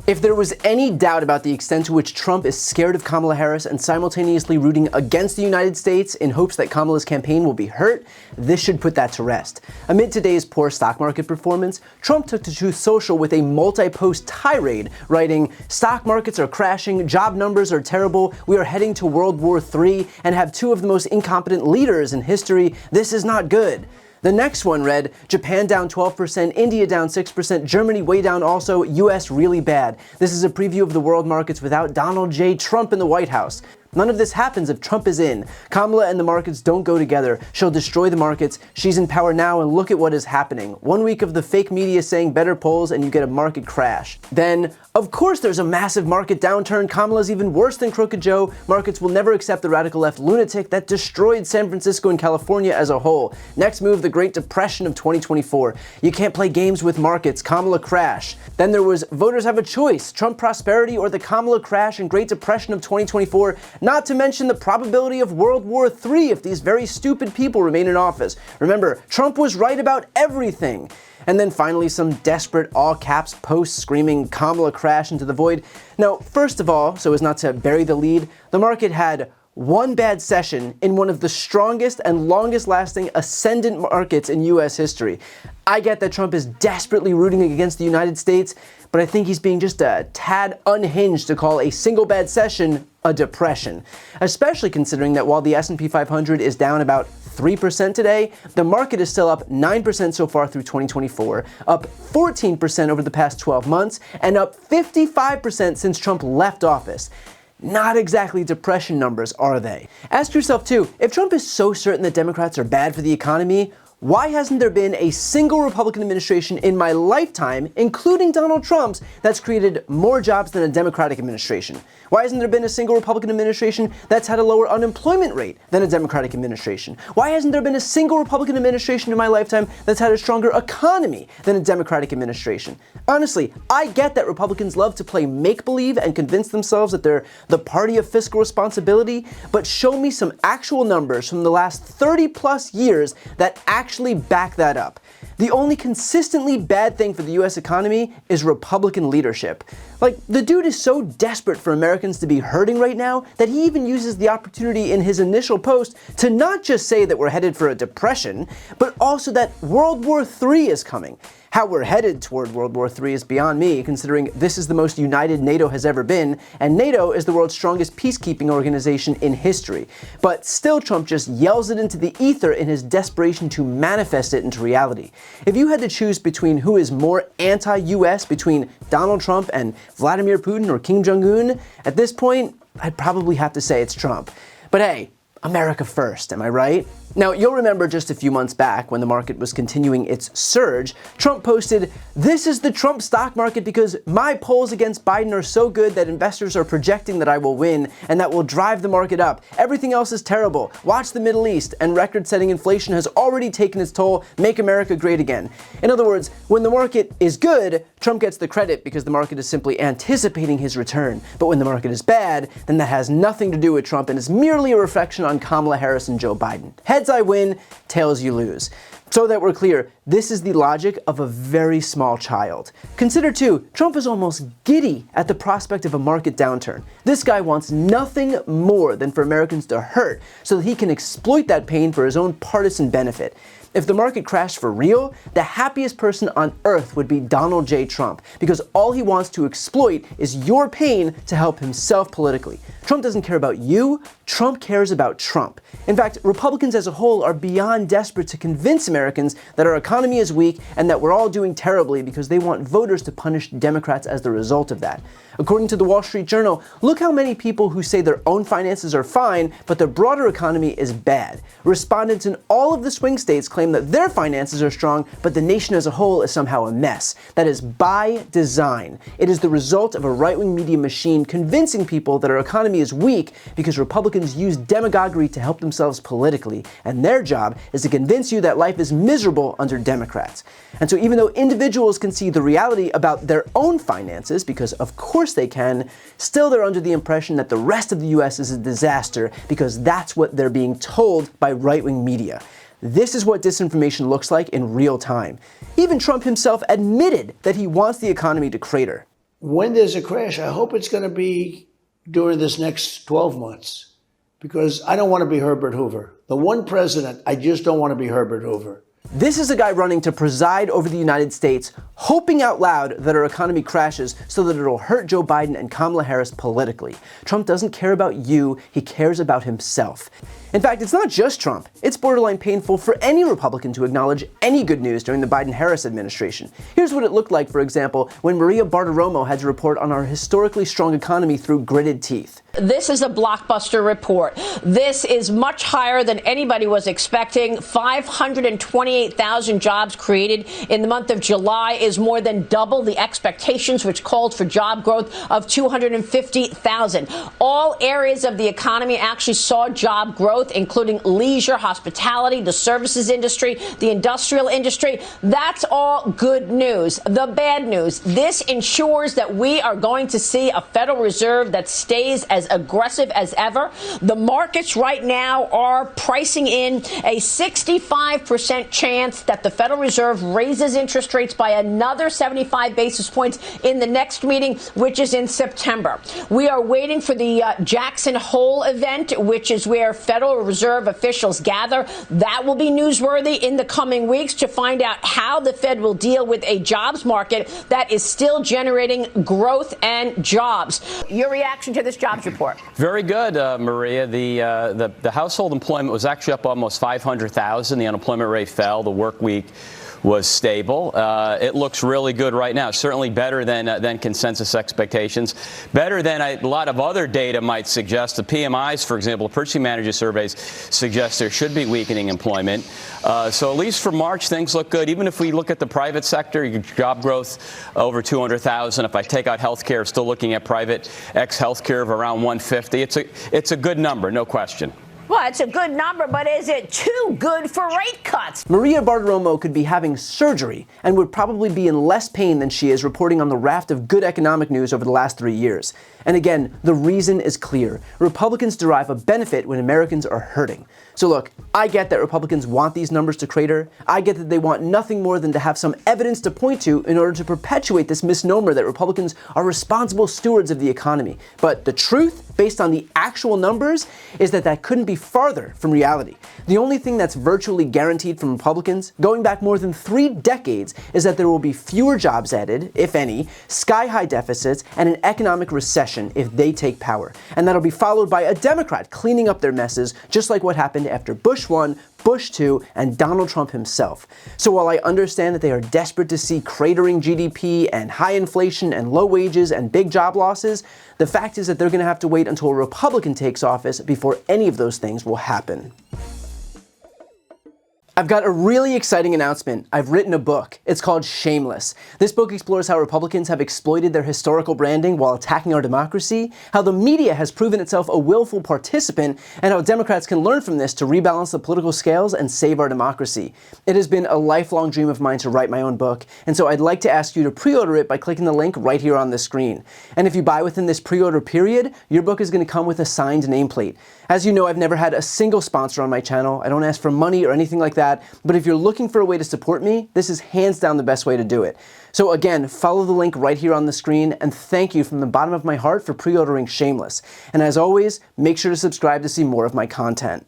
If there was any doubt about the extent to which Trump is scared of Kamala Harris and simultaneously rooting against the United States in hopes that Kamala's campaign will be hurt, this should put that to rest. Amid today's poor stock market performance, Trump took to Truth Social with a multi-post tirade, writing, "Stock markets are crashing, job numbers are terrible, we are heading to World War III, and have two of the most incompetent leaders in history. This is not good." The next one read, "Japan down 12%, India down 6%, Germany way down also, US really bad. This is a preview of the world markets without Donald J. Trump in the White House. None of this happens if Trump is in. Kamala and the markets don't go together. She'll destroy the markets. She's in power now and look at what is happening. 1 week of the fake media saying better polls and you get a market crash." Then, "Of course there's a massive market downturn. Kamala's even worse than Crooked Joe. Markets will never accept the radical left lunatic that destroyed San Francisco and California as a whole. Next move, the Great Depression of 2024. You can't play games with markets. Kamala crash." Then there was, "Voters have a choice. Trump prosperity or the Kamala crash and Great Depression of 2024. Not to mention the probability of World War III if these very stupid people remain in office. Remember, Trump was right about everything." And then finally some desperate all-caps posts screaming Kamala crash into the void. Now, first of all, so as not to bury the lead, the market had one bad session in one of the strongest and longest-lasting ascendant markets in US history. I get that Trump is desperately rooting against the United States, but I think he's being just a tad unhinged to call a single bad session a depression, especially considering that while the S&P 500 is down about 3% today, the market is still up 9% so far through 2024, up 14% over the past 12 months, and up 55% since Trump left office. Not exactly depression numbers, are they? Ask yourself too, if Trump is so certain that Democrats are bad for the economy, why hasn't there been a single Republican administration in my lifetime, including Donald Trump's, that's created more jobs than a Democratic administration? Why hasn't there been a single Republican administration that's had a lower unemployment rate than a Democratic administration? Why hasn't there been a single Republican administration in my lifetime that's had a stronger economy than a Democratic administration? Honestly, I get that Republicans love to play make-believe and convince themselves that they're the party of fiscal responsibility, but show me some actual numbers from the last 30 plus years that actually back that up. The only consistently bad thing for the US economy is Republican leadership. Like, the dude is so desperate for Americans to be hurting right now that he even uses the opportunity in his initial post to not just say that we're headed for a depression, but also that World War III is coming. How we're headed toward World War III is beyond me, considering this is the most united NATO has ever been, and NATO is the world's strongest peacekeeping organization in history. But still, Trump just yells it into the ether in his desperation to manifest it into reality. If you had to choose between who is more anti-US, between Donald Trump and Vladimir Putin or Kim Jong-un, at this point, I'd probably have to say it's Trump. But hey, America first, am I right? Now, you'll remember just a few months back when the market was continuing its surge, Trump posted, "This is the Trump stock market because my polls against Biden are so good that investors are projecting that I will win and that will drive the market up. Everything else is terrible. Watch the Middle East and record-setting inflation has already taken its toll. Make America great again." In other words, when the market is good, Trump gets the credit because the market is simply anticipating his return. But when the market is bad, then that has nothing to do with Trump and is merely a reflection on Kamala Harris and Joe Biden. Heads I win, tails you lose. So that we're clear, this is the logic of a very small child. Consider too, Trump is almost giddy at the prospect of a market downturn. This guy wants nothing more than for Americans to hurt so that he can exploit that pain for his own partisan benefit. If the market crashed for real, the happiest person on earth would be Donald J. Trump, because all he wants to exploit is your pain to help himself politically. Trump doesn't care about you, Trump cares about Trump. In fact, Republicans as a whole are beyond desperate to convince Americans that our economy is weak and that we're all doing terribly because they want voters to punish Democrats as the result of that. According to the Wall Street Journal, look how many people who say their own finances are fine, but the broader economy is bad. Respondents in all of the swing states claim that their finances are strong, but the nation as a whole is somehow a mess. That is by design. It is the result of a right-wing media machine convincing people that our economy is weak because Republicans use demagoguery to help themselves politically, and their job is to convince you that life is miserable under Democrats. And so even though individuals can see the reality about their own finances, because of course they can, still they're under the impression that the rest of the US is a disaster because that's what they're being told by right-wing media. This is what disinformation looks like in real time. Even Trump himself admitted that he wants the economy to crater. when there's a crash, I hope it's going to be during this next 12 months, because I don't want to be Herbert Hoover. The one president, I just don't want to be Herbert Hoover. This is a guy running to preside over the United States, hoping out loud that our economy crashes so that it'll hurt Joe Biden and Kamala Harris politically. Trump doesn't care about you, he cares about himself. In fact, it's not just Trump. It's borderline painful for any Republican to acknowledge any good news during the Biden-Harris administration. Here's what it looked like, for example, when Maria Bartiromo had to report on our historically strong economy through gritted teeth. This is a blockbuster report. This is much higher than anybody was expecting. 528,000 jobs created in the month of July is more than double the expectations, which called for job growth of 250,000. All areas of the economy actually saw job growth, including leisure, hospitality, the services industry, the industrial industry. That's all good news. The bad news, this ensures that we are going to see a Federal Reserve that stays as aggressive as ever. The markets right now are pricing in a 65% chance that the Federal Reserve raises interest rates by another 75 basis points in the next meeting, which is in September. We are waiting for the Jackson Hole event, which is where Federal Reserve officials gather. That will be newsworthy in the coming weeks to find out how the Fed will deal with a jobs market that is still generating growth and jobs. Your reaction to this jobs report? Very good, Maria. The household employment was actually up almost 500,000. The unemployment rate fell. The work week was stable. It looks really good right now. Certainly better than consensus expectations. Better than a lot of other data might suggest. The PMIs, for example, purchasing manager surveys suggest there should be weakening employment. So at least for March, things look good. Even if we look at the private sector, job growth over 200,000. If I take out healthcare, still looking at private ex-healthcare of around 150. It's a good number, no question. Well, it's a good number, but is it too good for rate cuts? Maria Bartiromo could be having surgery and would probably be in less pain than she is reporting on the raft of good economic news over the last 3 years. And again, the reason is clear. Republicans derive a benefit when Americans are hurting. So look, I get that Republicans want these numbers to crater. I get that they want nothing more than to have some evidence to point to in order to perpetuate this misnomer that Republicans are responsible stewards of the economy. But the truth, based on the actual numbers, is that that couldn't be farther from reality. The only thing that's virtually guaranteed from Republicans, going back more than 3 decades, is that there will be fewer jobs added, if any, sky-high deficits, and an economic recession if they take power. And that'll be followed by a Democrat cleaning up their messes, just like what happened after Bush 1, Bush 2, and Donald Trump himself. So while I understand that they are desperate to see cratering GDP and high inflation and low wages and big job losses, the fact is that they're going to have to wait until a Republican takes office before any of those things will happen. I've got a really exciting announcement. I've written a book. It's called Shameless. This book explores how Republicans have exploited their historical branding while attacking our democracy, how the media has proven itself a willful participant, and how Democrats can learn from this to rebalance the political scales and save our democracy. It has been a lifelong dream of mine to write my own book, and so I'd like to ask you to pre-order it by clicking the link right here on the screen. And if you buy within this pre-order period, your book is going to come with a signed nameplate. As you know, I've never had a single sponsor on my channel. I don't ask for money or anything like that, but if you're looking for a way to support me, this is hands down the best way to do it. So again, follow the link right here on the screen, and thank you from the bottom of my heart for pre-ordering Shameless. And as always, make sure to subscribe to see more of my content.